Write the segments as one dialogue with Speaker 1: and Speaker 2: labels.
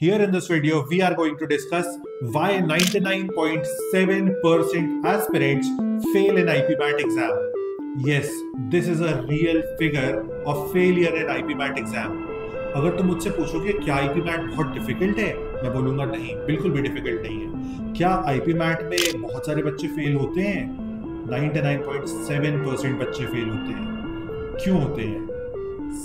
Speaker 1: Here in this video, we are going to discuss why 99.7% aspirants fail in IPMAT exam. Yes, this is a real figure of failure in IPMAT exam. अगर तुम मुझसे पूछोगे क्या IPMAT बहुत difficult है, मैं बोलूंगा नहीं, बिल्कुल भी डिफिकल्ट नहीं है। क्या IPMAT में बहुत सारे बच्चे फेल होते हैं? 99.7% बच्चे फेल होते हैं। क्यों होते हैं?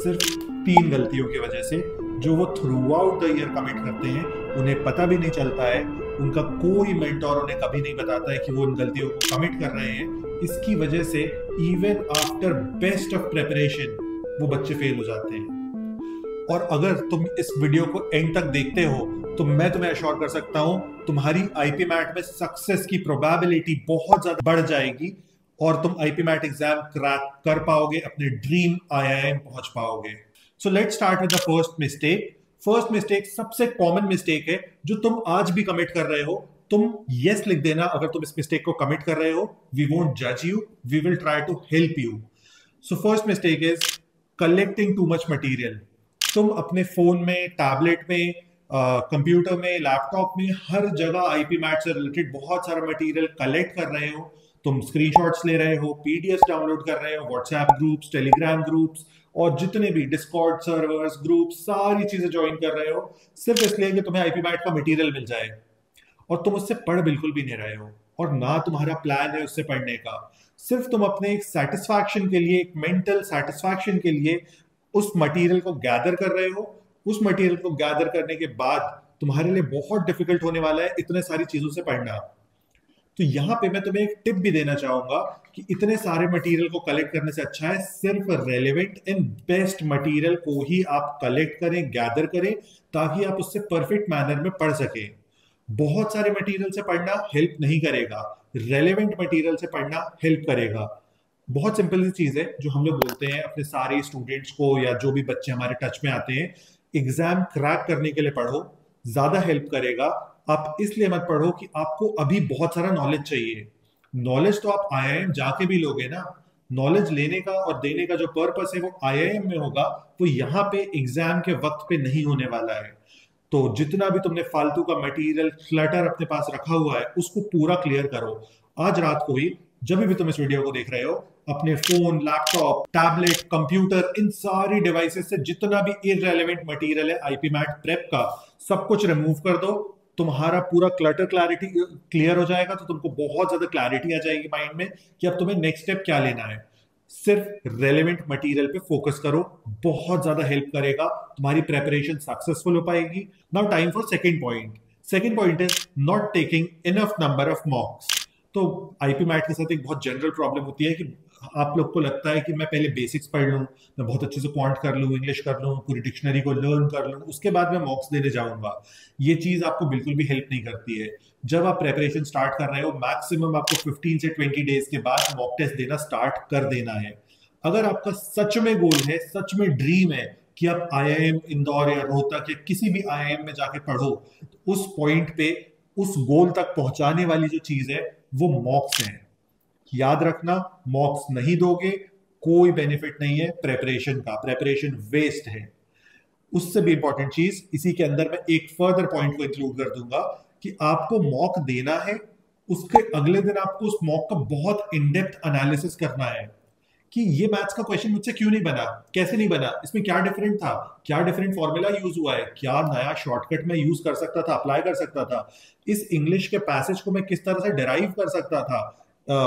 Speaker 1: सिर्फ 3 गलतियों की वजह से जो वो through out the year commit करते हैं, उन्हें पता भी नहीं चलता है, उनका कोई मेंटोर उन्हें कभी नहीं बताता है कि वो उन गलतियों को कमिट कर रहे हैं। इसकी वजह से even after best of preparation वो बच्चे फेल हो जाते हैं। और अगर तुम इस वीडियो को एंड तक देखते हो तो मैं तुम्हें अश्योर कर सकता हूं तुम्हारी IPMAT में सक्सेस की प्रोबेबिलिटी बहुत ज्यादा बढ़ जाएगी और तुम IPMAT एग्जाम क्रैक कर पाओगे, अपने ड्रीम IIM पहुंच पाओगे। So let's start with the first mistake. First mistake सबसे कॉमन मिस्टेक है जो तुम आज भी कमिट कर रहे हो। तुम यस लिख देना अगर तुम इस मिस्टेक को कमिट कर रहे हो। वी वोंट जज you, we will try to help you. So first mistake is collecting too much material. तुम अपने फोन में, टैबलेट में, कंप्यूटर में, लैपटॉप में, हर जगह IPMAT से रिलेटेड बहुत सारा मटेरियल कलेक्ट कर रहे हो। तुम स्क्रीनशॉट्स ले रहे हो, पीडीएफ डाउनलोड कर रहे हो, व्हाट्सएप ग्रुप्स, टेलीग्राम ग्रुप्स और जितने भी डिस्कॉर्ड सर्वर्स, ग्रुप, सारी चीजें ज्वाइन कर रहे हो सिर्फ इसलिए कि तुम्हें IPMAT का मटेरियल मिल जाए। और तुम उससे पढ़ बिल्कुल भी नहीं रहे हो और ना तुम्हारा प्लान है उससे पढ़ने का। सिर्फ तुम अपने एक सेटिस्फैक्शन के लिए, एक मेंटल सेटिस्फैक्शन के लिए उस मटेरियल को गैदर कर रहे हो। उस मटेरियल को गैदर करने के बाद तुम्हारे लिए बहुत डिफिकल्ट होने वाला है इतने सारी चीजों से पढ़ना। तो यहां पे मैं तुम्हें एक टिप भी देना चाहूंगा कि इतने सारे मटेरियल को कलेक्ट करने से अच्छा है सिर्फ रेलेवेंट एंड बेस्ट मटेरियल को ही आप कलेक्ट करें, गैदर करें, ताकि आप उससे परफेक्ट मैनर में पढ़ सकें। बहुत सारे मटेरियल से पढ़ना हेल्प नहीं करेगा, रेलेवेंट मटेरियल से पढ़ना हेल्प करेगा। बहुत सिंपल सी चीज है जो हम लोग बोलते हैं अपने सारे स्टूडेंट्स को या जो भी बच्चे हमारे टच में आते हैं, एग्जाम क्रैक करने के लिए पढ़ो, ज्यादा हेल्प करेगा। आप इसलिए मत पढ़ो कि आपको अभी बहुत सारा नॉलेज चाहिए। नॉलेज तो आप IIM जाके भी लोगे ना। नॉलेज लेने का और देने का जो पर्पस है वो IIM में होगा, वो यहाँ पे एग्जाम के वक्त पे नहीं होने वाला है। तो जितना भी तुमने फालतू का मटेरियल क्लटर अपने पास रखा हुआ है उसको पूरा क्लियर करो। आज रात को ही जब भी तुम इस वीडियो को देख रहे हो, अपने फोन, लैपटॉप, टैबलेट, कंप्यूटर, इन सारी डिवाइसेस से जितना भी इररेलेवेंट मटेरियल है IPMAT प्रेप का, सब कुछ रिमूव कर दो। तुम्हारा पूरा क्लटर क्लैरिटी क्लियर हो जाएगा तो तुमको बहुत ज्यादा क्लैरिटी आ जाएगी माइंड में कि अब तुम्हें नेक्स्ट स्टेप क्या लेना है। सिर्फ रेलेवेंट मटेरियल पे फोकस करो, बहुत ज्यादा हेल्प करेगा, तुम्हारी प्रेपरेशन सक्सेसफुल हो पाएगी। Now time for second point. Second point is not taking enough number of मॉक्स। तो IPMAT के साथ एक बहुत जनरल प्रॉब्लम होती है कि आप लोग को लगता है कि मैं पहले बेसिक्स पढ़ लूं, मैं बहुत अच्छे से क्वांट कर लूं, इंग्लिश कर लूं, पूरी डिक्शनरी को लर्न कर लूं, उसके बाद मैं मॉक्स देने जाऊंगा। ये चीज आपको बिल्कुल भी हेल्प नहीं करती है। जब आप प्रेपरेशन स्टार्ट कर रहे हो, मैक्सिमम आपको 15 से 20 डेज के बाद मॉक टेस्ट देना स्टार्ट कर देना है। अगर आपका सच में गोल है, सच में ड्रीम है कि आप IIM इंदौर या रोहतक या किसी भी IIM में जाके पढ़ो, तो उस पॉइंट पे, उस गोल तक पहुंचाने वाली जो चीज है वो मॉक्स है। याद रखना, मॉक्स नहीं दोगे कोई बेनिफिट नहीं है प्रेपरेशन का, प्रेपरेशन वेस्ट है। उससे भी इंपॉर्टेंट चीज, इसी के अंदर मैं एक फर्दर पॉइंट को इंक्लूड कर दूंगा कि आपको मॉक देना है, उसके अगले दिन आपको उस मॉक का बहुत इनडेप्थ एनालिसिस करना है कि ये मैथ्स का क्वेश्चन मुझसे क्यों नहीं बना, कैसे नहीं बना, इसमें क्या डिफरेंट था, क्या डिफरेंट फॉर्मूला यूज हुआ है, क्या नया शॉर्टकट मैं यूज कर सकता था, अप्लाई कर सकता था, इस इंग्लिश के पैसेज को मैं किस तरह से डिराइव कर सकता था,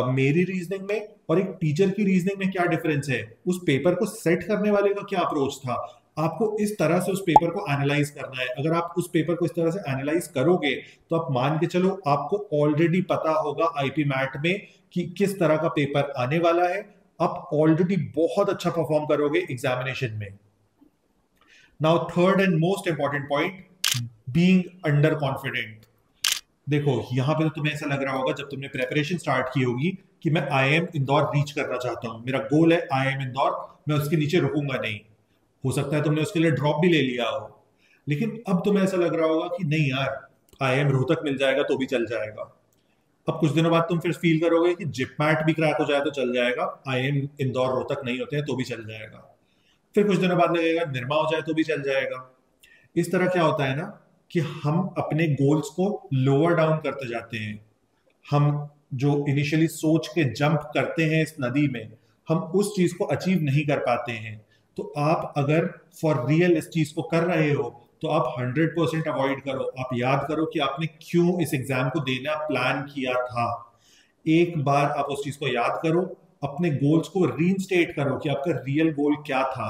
Speaker 1: मेरी रीजनिंग में और एक टीचर की रीजनिंग में क्या डिफरेंस है, उस पेपर को सेट करने वाले का क्या अप्रोच था। आपको इस तरह से उस पेपर को एनालाइज करना है। अगर आप उस पेपर को इस तरह से एनालाइज करोगे तो आप मान के चलो आपको ऑलरेडी पता होगा IPMAT में कि किस तरह का पेपर आने वाला है। आप ऑलरेडी बहुत अच्छा परफॉर्म करोगे एग्जामिनेशन में। Now third and most important point, being under confident. देखो यहां पे तो तुम्हें ऐसा लग रहा होगा जब तुमने प्रेपरेशन स्टार्ट की होगी कि मैं IIM इंदौर रीच करना चाहता हूं, मेरा गोल है IIM इंदौर, मैं उसके नीचे रुकूंगा नहीं। हो सकता है तुमने उसके लिए ड्रॉप भी ले लिया हो, लेकिन अब तुम्हें ऐसा लग रहा होगा कि नहीं यार, IIM रोहतक मिल जाएगा तो भी चल जाएगा। अब कुछ दिनों बाद तुम फिर फील करोगे कि जिपमैट भी क्रैक हो जाए तो चल जाएगा, IIM इंदौर रोहतक नहीं होते हैं तो भी चल जाएगा। फिर कुछ दिनों बाद लगेगा निरमा हो जाए तो भी चल जाएगा। इस तरह क्या होता है ना, कि हम अपने गोल्स को लोअर डाउन करते जाते हैं। हम जो इनिशियली सोच के जंप करते हैं इस नदी में, हम उस चीज को अचीव नहीं कर पाते हैं। तो आप अगर फॉर रियल इस चीज को कर रहे हो तो आप 100% अवॉइड करो। आप याद करो कि आपने क्यों इस एग्जाम को देना प्लान किया था। एक बार आप उस चीज को याद करो, अपने गोल्स को रीइंस्टेट करो कि आपका रियल गोल क्या था।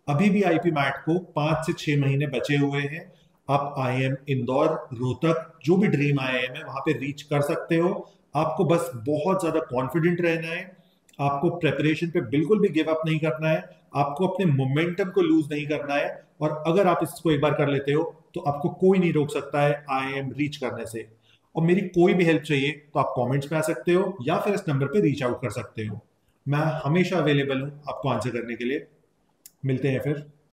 Speaker 1: अभी भी आईपी मैट को 5 से 6 महीने बचे हुए हैं। आप आईएम इंदौर, रोहतक, जो भी ड्रीम आईआईएम है वहां पे रीच कर सकते हो। आपको बस बहुत ज्यादा कॉन्फिडेंट रहना है। आपको प्रेपरेशन पे बिल्कुल भी गिव अप नहीं करना है। आपको अपने मोमेंटम को लूज नहीं करना है। और अगर आप इसको एक बार कर लेते हो तो आपको कोई नहीं रोक सकता है आईआईएम रीच करने से। और मेरी कोई भी हेल्प चाहिए तो आप कमेंट्स में आ सकते हो या फिर इस नंबर पे रीच आउट कर सकते हो। मैं हमेशा अवेलेबल हूं आपको आंसर करने के लिए। मिलते हैं फिर।